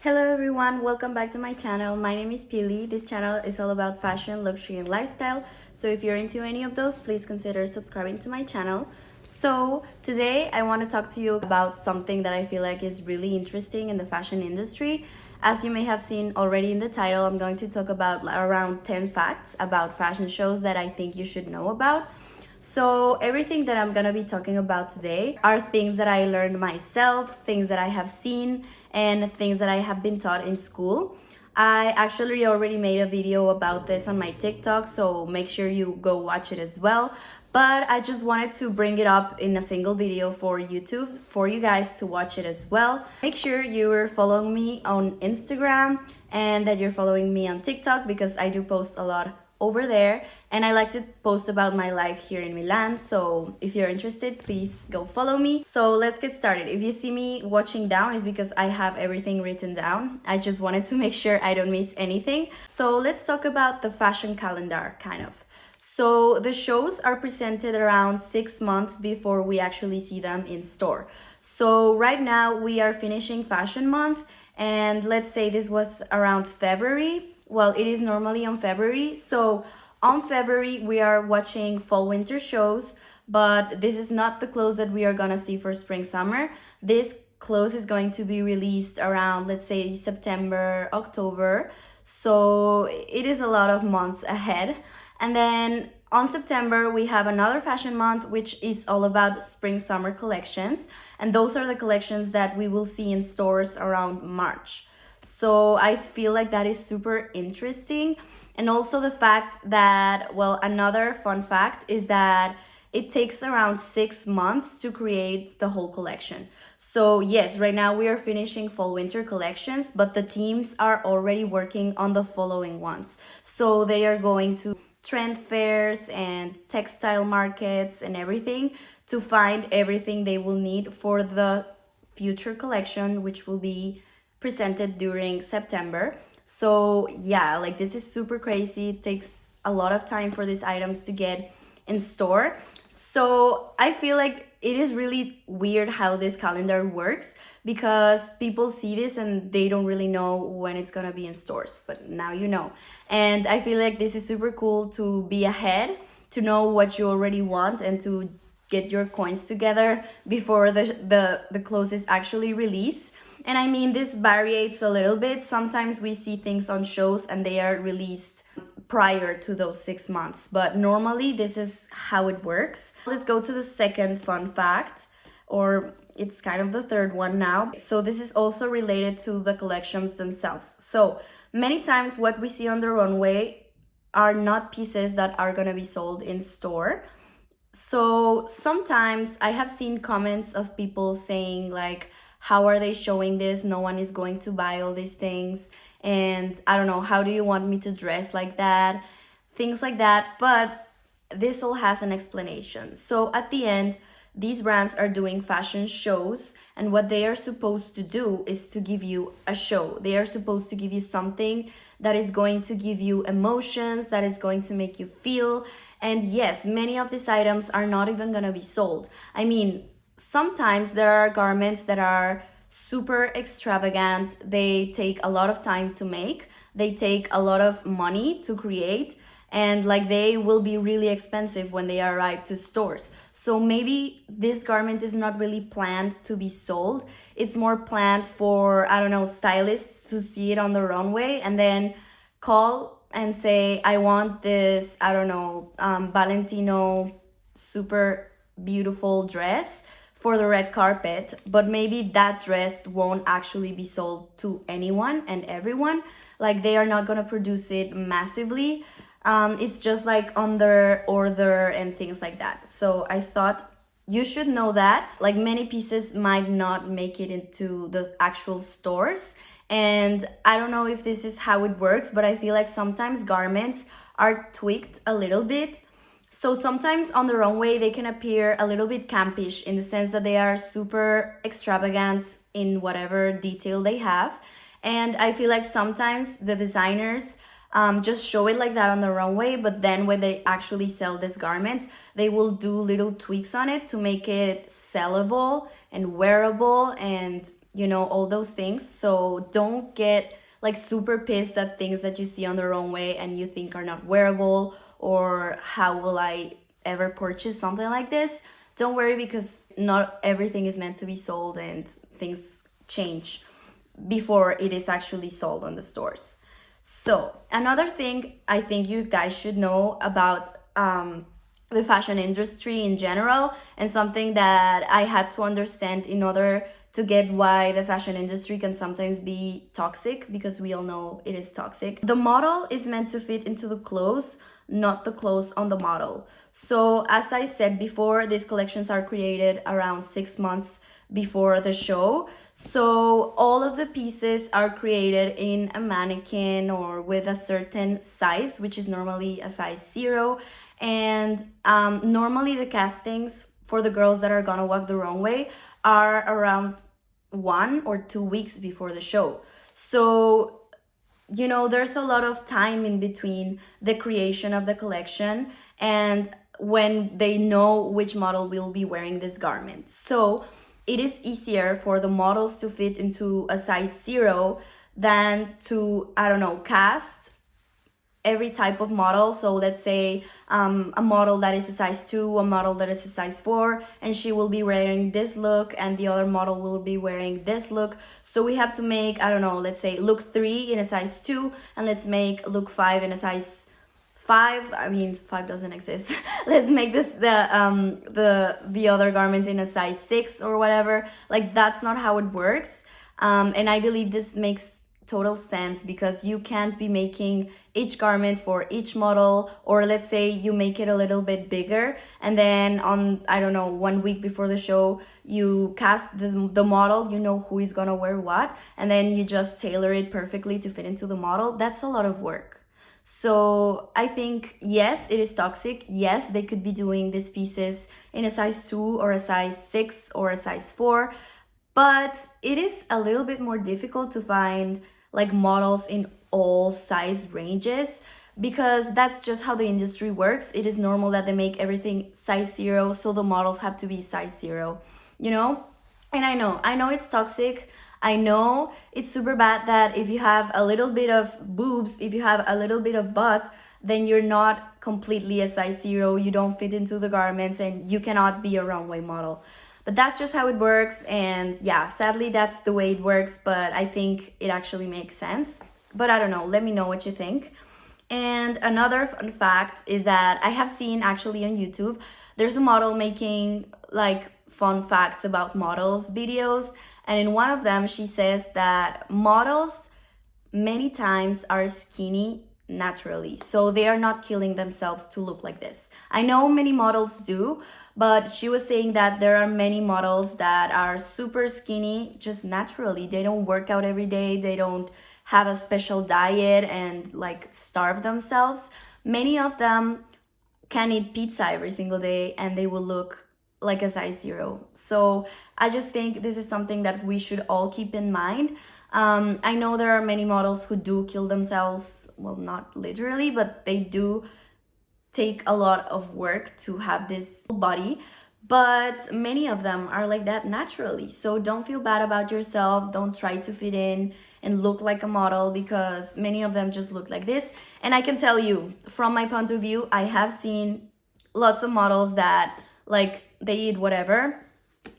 Hello everyone, welcome back to my channel. My name is Pili. This channel is all about fashion, luxury and lifestyle. So if you're into any of those, please consider subscribing to my channel. So today I want to talk to you about something that I feel like is really interesting in the fashion industry. As you may have seen already in the title, I'm going to talk about around 10 facts about fashion shows that I think you should know about. So everything that I'm gonna be talking about today are things that I learned myself, things that I have seen, and things that I have been taught in school. I actually already made a video about this on my TikTok, so make sure you go watch it as well. But I just wanted to bring it up in a single video for YouTube for you guys to watch it as well. Make sure you're following me on Instagram and that you're following me on TikTok because I do post a lot over there and I like to post about my life here in Milan, so if you're interested, please go follow me. So let's get started. If you see me watching down, it's because I have everything written down. I just wanted to make sure I don't miss anything. So let's talk about the fashion calendar, kind of. So the shows are presented around 6 months before we actually see them in store. So right now we are finishing fashion month, and let's say this was around February. Well, it is normally on February. So on February, we are watching fall winter shows, but this is not the clothes that we are gonna see for spring summer. This clothes is going to be released around, let's say, September, October. So it is a lot of months ahead. And then on September, we have another fashion month, which is all about spring summer collections. And those are the collections that we will see in stores around March. So I feel like that is super interesting. And also the fact that, well, another fun fact is that it takes around 6 months to create the whole collection. So yes, right now we are finishing fall winter collections, but the teams are already working on the following ones. So they are going to trend fairs and textile markets and everything to find everything they will need for the future collection, which will be presented during September. So yeah, like this is super crazy. It takes a lot of time for these items to get in store. So I feel like it is really weird how this calendar works because people see this and they don't really know when it's gonna be in stores, but now you know. And I feel like this is super cool to be ahead, to know what you already want and to get your coins together before the clothes is actually released. And I mean, this varies a little bit. Sometimes we see things on shows and they are released prior to those 6 months. But normally this is how it works. Let's go to the second fun fact, or it's kind of the third one now. So this is also related to the collections themselves. So many times what we see on the runway are not pieces that are gonna be sold in store. So sometimes I have seen comments of people saying like, how are they showing this? No one is going to buy all these things. And I don't know, how do you want me to dress like that? Things like that. But this all has an explanation. So at the end, these brands are doing fashion shows, and what they are supposed to do is to give you a show. They are supposed to give you something that is going to give you emotions, that is going to make you feel. And yes, many of these items are not even gonna be sold. I mean, sometimes there are garments that are super extravagant. They take a lot of time to make. They take a lot of money to create, and like they will be really expensive when they arrive to stores. So maybe this garment is not really planned to be sold. It's more planned for, I don't know, stylists to see it on the runway and then call and say, I want this, I don't know, Valentino super beautiful dress for the red carpet, but maybe that dress won't actually be sold to anyone and everyone. Like they are not gonna produce it massively. It's just like under order and things like that. So I thought you should know that. Like many pieces might not make it into the actual stores. And I don't know if this is how it works, but I feel like sometimes garments are tweaked a little bit. So sometimes on the runway, they can appear a little bit campish in the sense that they are super extravagant in whatever detail they have. And I feel like sometimes the designers just show it like that on the runway, but then when they actually sell this garment, they will do little tweaks on it to make it sellable and wearable and you know, all those things. So don't get like super pissed at things that you see on the runway and you think are not wearable, or how will I ever purchase something like this. Don't worry, because not everything is meant to be sold, and things change before it is actually sold on the stores. So another thing I think you guys should know about the fashion industry in general, and something that I had to understand in order to get why the fashion industry can sometimes be toxic, because we all know it is toxic. The model is meant to fit into the clothes, not the clothes on the model. So as I said before, these collections are created around 6 months before the show. So all of the pieces are created in a mannequin or with a certain size, which is normally a size 0. And normally the castings for the girls that are gonna walk the runway are around 1 or 2 weeks before the show. So, you know, there's a lot of time in between the creation of the collection and when they know which model will be wearing this garment. So it is easier for the models to fit into a size 0 than to, I don't know, cast every type of model. So let's say a model that is a size 2, a model that is a size 4, and she will be wearing this look, and the other model will be wearing this look. So we have to make, I don't know, let's say look 3 in a size 2, and let's make look 5 in a size 5. I mean, 5 doesn't exist. Let's make this the other garment in a size 6 or whatever. Like, that's not how it works. And I believe this makes total sense, because you can't be making each garment for each model, or let's say you make it a little bit bigger, and then on, I don't know, 1 week before the show you cast the model, you know who is gonna wear what, and then you just tailor it perfectly to fit into the model. That's a lot of work. So I think, yes, it is toxic. Yes, they could be doing these pieces in a size 2 or a size 6 or a size 4, but it is a little bit more difficult to find like models in all size ranges, because that's just how the industry works. It is normal that they make everything size 0, so the models have to be size 0, you know? And I know it's toxic. I know it's super bad that if you have a little bit of boobs, if you have a little bit of butt, then you're not completely a size 0, you don't fit into the garments, and you cannot be a runway model. But that's just how it works, and yeah, sadly that's the way it works, but I think it actually makes sense. But I don't know, let me know what you think. And another fun fact is that I have seen actually on YouTube, there's a model making like fun facts about models videos, and in one of them she says that models many times are skinny naturally, so they are not killing themselves to look like this. I know many models do, but she was saying that there are many models that are super skinny just naturally. They don't work out every day, they don't have a special diet and like starve themselves. Many of them can eat pizza every single day and they will look like a size 0. So I just think this is something that we should all keep in mind. I know there are many models who do kill themselves, well, not literally, but they do take a lot of work to have this body, but many of them are like that naturally. So don't feel bad about yourself. Don't try to fit in and look like a model, because many of them just look like this. And I can tell you, from my point of view, I have seen lots of models that like they eat whatever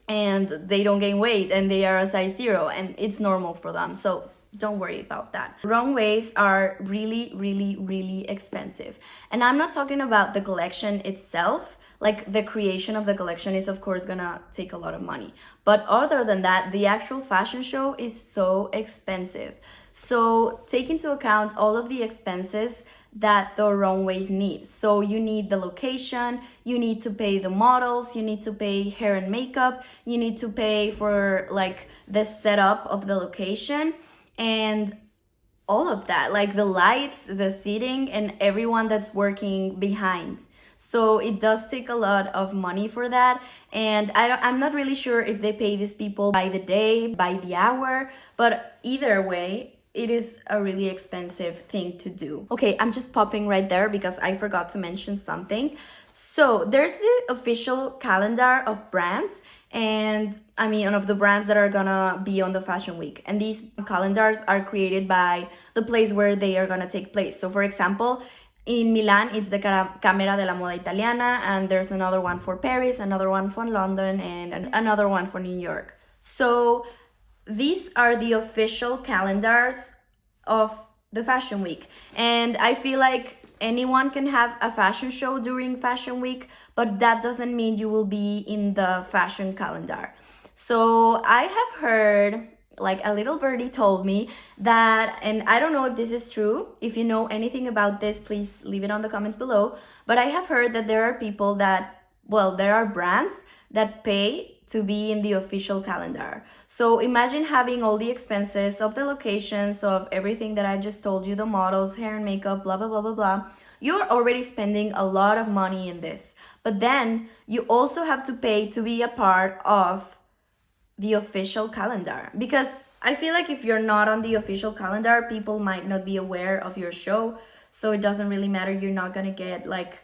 and they don't gain weight and they are a size 0 and it's normal for them. So don't worry about that. Runways are really, really, really expensive. And I'm not talking about the collection itself. Like, the creation of the collection is of course gonna take a lot of money. But other than that, the actual fashion show is so expensive. So take into account all of the expenses that the runways need. So you need the location, you need to pay the models, you need to pay hair and makeup, you need to pay for like the setup of the location and all of that, like the lights, the seating, and everyone that's working behind. So it does take a lot of money for that. And I'm not really sure if they pay these people by the day, by the hour, but either way, it is a really expensive thing to do. Okay, I'm just popping right there because I forgot to mention something. So there's the official calendar of brands, and I mean of the brands that are gonna be on the fashion week. And these calendars are created by the place where they are gonna take place. So for example, in Milan, it's the Camera della Moda Italiana, and there's another one for Paris, another one for London, and another one for New York. So these are the official calendars of the fashion week. And I feel like anyone can have a fashion show during fashion week, but that doesn't mean you will be in the fashion calendar. So I have heard, like a little birdie told me that, and I don't know if this is true. If you know anything about this, please leave it on the comments below. But I have heard that there are people that, well, there are brands that pay to be in the official calendar. So imagine having all the expenses of the locations, of everything that I just told you, the models, hair and makeup, blah, blah, blah, blah, blah. You're already spending a lot of money in this. But then you also have to pay to be a part of the official calendar, because I feel like if you're not on the official calendar, people might not be aware of your show. So it doesn't really matter. You're not gonna get, like,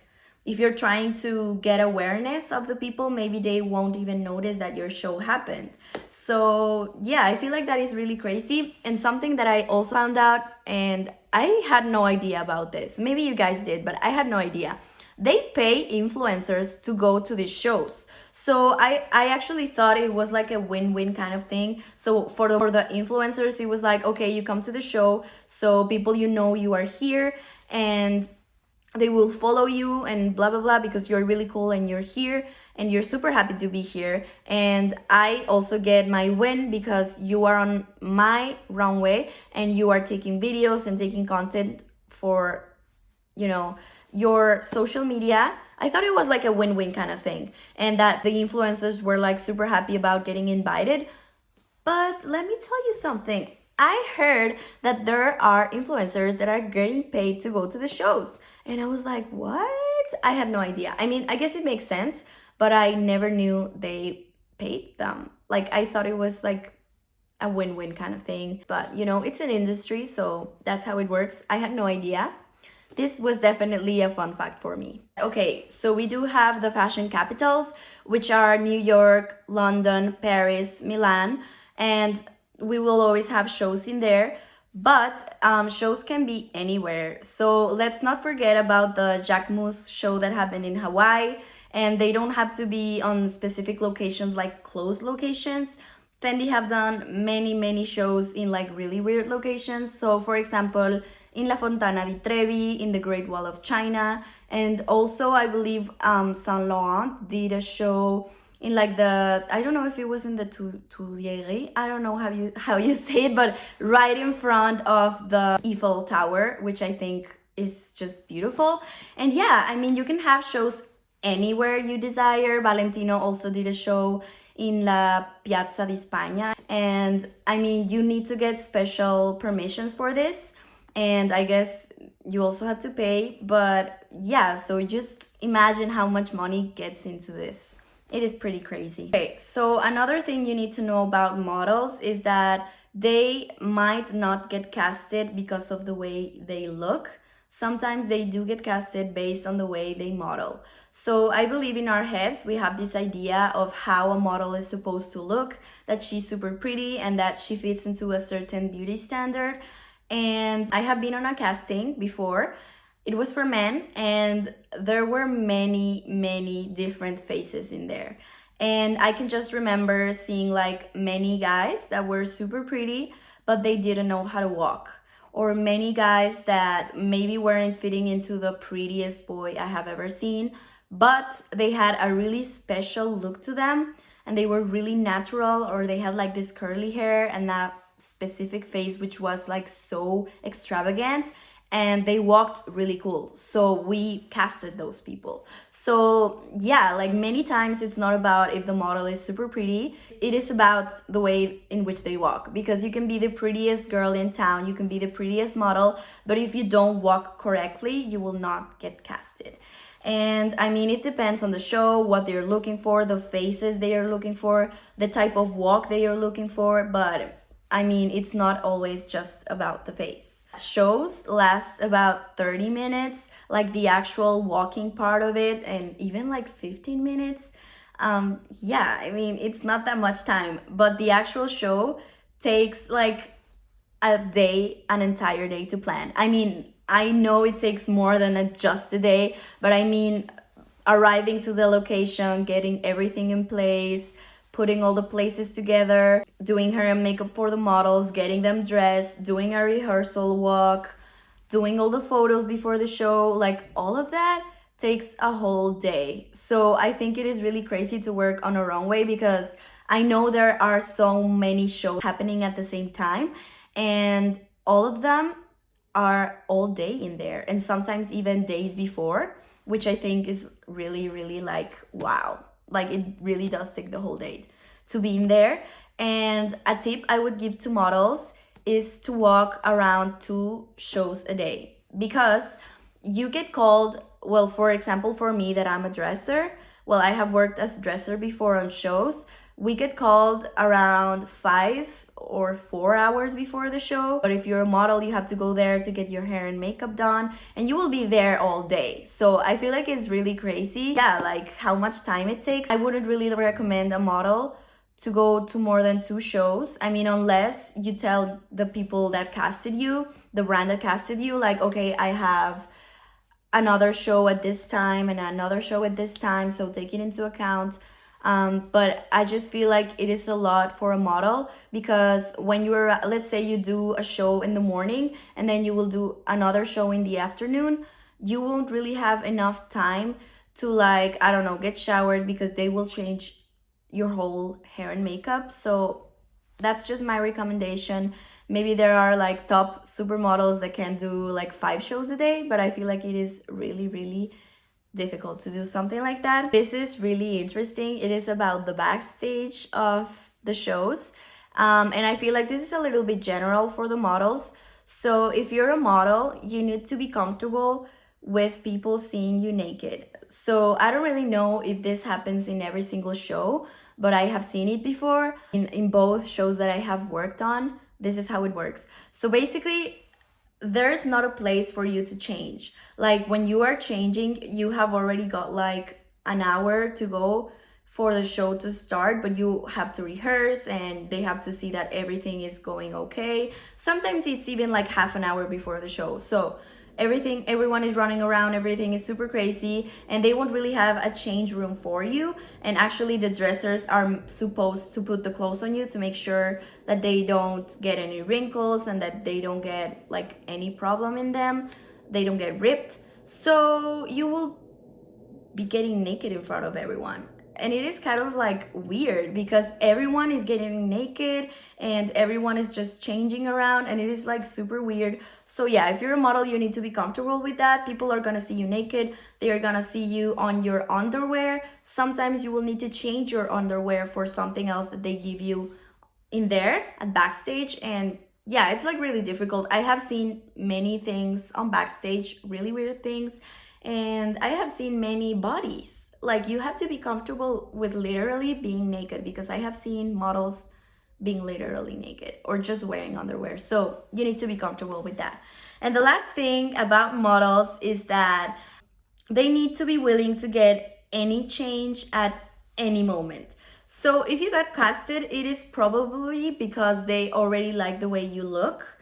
if you're trying to get awareness of the people, maybe they won't even notice that your show happened. So yeah, I feel like that is really crazy. And something that I also found out, and I had no idea about this, maybe you guys did, but I had no idea. They pay influencers to go to these shows. So I actually thought it was like a win-win kind of thing. So for the influencers, it was like, okay, you come to the show, so people you are here, and they will follow you and blah blah blah because you're really cool and you're here and you're super happy to be here. And I also get my win because you are on my runway and you are taking videos and taking content for, your social media. I thought it was like a win-win kind of thing, and that the influencers were like super happy about getting invited. But let me tell you something. I heard that there are influencers that are getting paid to go to the shows. And I was like, what? I had no idea. I mean, I guess it makes sense, but I never knew they paid them. Like, I thought it was like a win-win kind of thing. But, it's an industry, so that's how it works. I had no idea. This was definitely a fun fact for me. Okay, so we do have the fashion capitals, which are New York, London, Paris, Milan, and we will always have shows in there, but shows can be anywhere. So let's not forget about the Jacquemus show that happened in Hawaii, and they don't have to be on specific locations, like closed locations. Fendi have done many shows in like really weird locations. So for example, in La Fontana di Trevi, in the Great Wall of China, and also I believe Saint Laurent did a show in like I don't know if it was in the Tuileries, I don't know how you say it, but right in front of the Eiffel Tower, which I think is just beautiful. And yeah, I mean, you can have shows anywhere you desire. Valentino also did a show in La Piazza di Spagna, and I mean, you need to get special permissions for this, and I guess you also have to pay. But yeah, so just imagine how much money gets into this. It is pretty crazy. Okay, so another thing you need to know about models is that they might not get casted because of the way they look. Sometimes they do get casted based on the way they model. So I believe in our heads, we have this idea of how a model is supposed to look, that she's super pretty and that she fits into a certain beauty standard. And I have been on a casting before. It was for men, and there were many different faces in there. And I can just remember seeing like many guys that were super pretty, but they didn't know how to walk. Or many guys that maybe weren't fitting into the prettiest boy I have ever seen, but they had a really special look to them, and they were really natural, or they had like this curly hair and that specific face which was like so extravagant, and they walked really cool. So we casted those people. So yeah, like many times it's not about if the model is super pretty, it is about the way in which they walk. Because you can be the prettiest girl in town, you can be the prettiest model, but if you don't walk correctly, you will not get casted. And I mean, it depends on the show, what they're looking for, the faces they are looking for, the type of walk they are looking for. But I mean, it's not always just about the face. Shows last about 30 minutes, like the actual walking part of it, and even like 15 minutes. Yeah, I mean, it's not that much time, but the actual show takes like a day, an entire day to plan. I mean, I know it takes more than just a day, but I mean, arriving to the location, getting everything in place, putting all the places together, doing hair and makeup for the models, getting them dressed, doing a rehearsal walk, doing all the photos before the show, like all of that takes a whole day. So I think it is really crazy to work on a runway because I know there are so many shows happening at the same time, and all of them are all day in there and sometimes even days before, which I think is really, really like wow. Like it really does take the whole day to be in there. And a tip I would give to models is to walk around 2 shows a day because you get called. Well, for example, for me, that I'm a dresser, well, I have worked as dresser before on shows. We get called around 5 or 4 hours before the show. But if you're a model, you have to go there to get your hair and makeup done, and you will be there all day. So I feel like it's really crazy. Yeah, like how much time it takes. I wouldn't really recommend a model to go to more than 2 shows. I mean, unless you tell the people that casted you, the brand that casted you, like, okay, I have another show at this time and another show at this time, so take it into account. But I just feel like it is a lot for a model because when you're, let's say you do a show in the morning and then you will do another show in the afternoon, you won't really have enough time to, like, I don't know, get showered because they will change your whole hair and makeup. So that's just my recommendation. Maybe there are like top supermodels that can do like 5 shows a day, but I feel like it is really, really difficult to do something like that. This is really interesting. It is about the backstage of the shows. And I feel like this is a little bit general for the models. So if you're a model, you need to be comfortable with people seeing you naked. So I don't really know if this happens in every single show, but I have seen it before in both shows that I have worked on. This is how it works. So basically, there's not a place for you to change. Like when you are changing, you have already got like an hour to go for the show to start, but you have to rehearse and they have to see that everything is going okay. Sometimes it's even like half an hour before the show. So everyone is running around, everything is super crazy, and they won't really have a change room for you. And actually the dressers are supposed to put the clothes on you to make sure that they don't get any wrinkles and that they don't get like any problem in them, they don't get ripped. So you will be getting naked in front of everyone. And it is kind of like weird because everyone is getting naked and everyone is just changing around, and it is like super weird. So yeah, if you're a model, you need to be comfortable with that. People are gonna see you naked. They are gonna see you on your underwear. Sometimes you will need to change your underwear for something else that they give you in there at backstage. And yeah, it's like really difficult. I have seen many things on backstage, really weird things, and I have seen many bodies. Like you have to be comfortable with literally being naked because I have seen models being literally naked or just wearing underwear. So you need to be comfortable with that. And the last thing about models is that they need to be willing to get any change at any moment. So if you got casted, it is probably because they already like the way you look.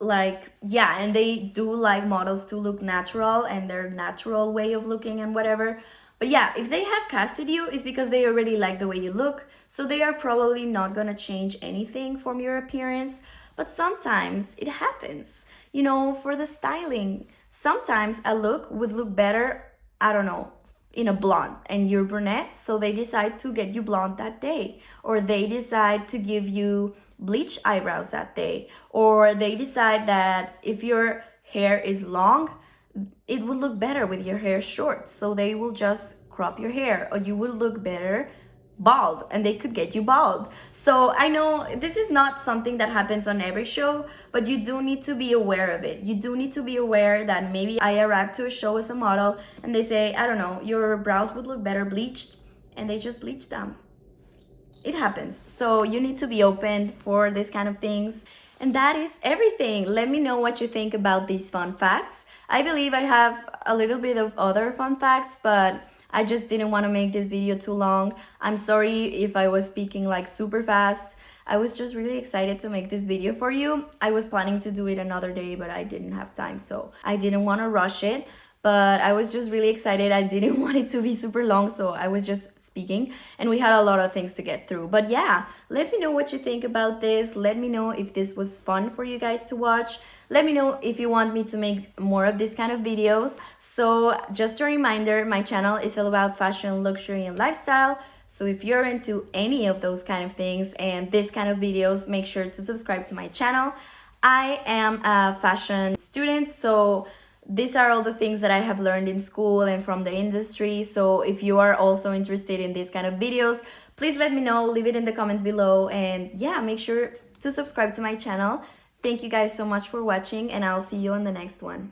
Like, yeah, and they do like models to look natural and their natural way of looking and whatever. But yeah, if they have casted you, it's because they already like the way you look. So they are probably not gonna change anything from your appearance. But sometimes it happens, you know, for the styling. Sometimes a look would look better, I don't know, in a blonde and you're brunette, so they decide to get you blonde that day, or they decide to give you bleach eyebrows that day, or they decide that if your hair is long, it will look better with your hair short, so they will just crop your hair, or you will look better bald and they could get you bald. So I know this is not something that happens on every show, but you do need to be aware of it. You do need to be aware that maybe I arrived to a show as a model and they say, I don't know, your brows would look better bleached, and they just bleach them. It happens. So you need to be open for this kind of things. And that is everything. Let me know what you think about these fun facts. I believe I have a little bit of other fun facts, but I just didn't want to make this video too long. I'm sorry if I was speaking like super fast. I was just really excited to make this video for you. I was planning to do it another day, but I didn't have time, so I didn't want to rush it. But I was just really excited. I didn't want it to be super long, so I was just speaking, and we had a lot of things to get through. But yeah, let me know what you think about this. Let me know if this was fun for you guys to watch. Let me know if you want me to make more of this kind of videos. So just a reminder, my channel is all about fashion, luxury, and lifestyle. So if you're into any of those kind of things and this kind of videos, make sure to subscribe to my channel. I am a fashion student, so these are all the things that I have learned in school and from the industry. So if you are also interested in these kind of videos, please let me know, leave it in the comments below, and yeah, make sure to subscribe to my channel. Thank you guys so much for watching, and I'll see you on the next one.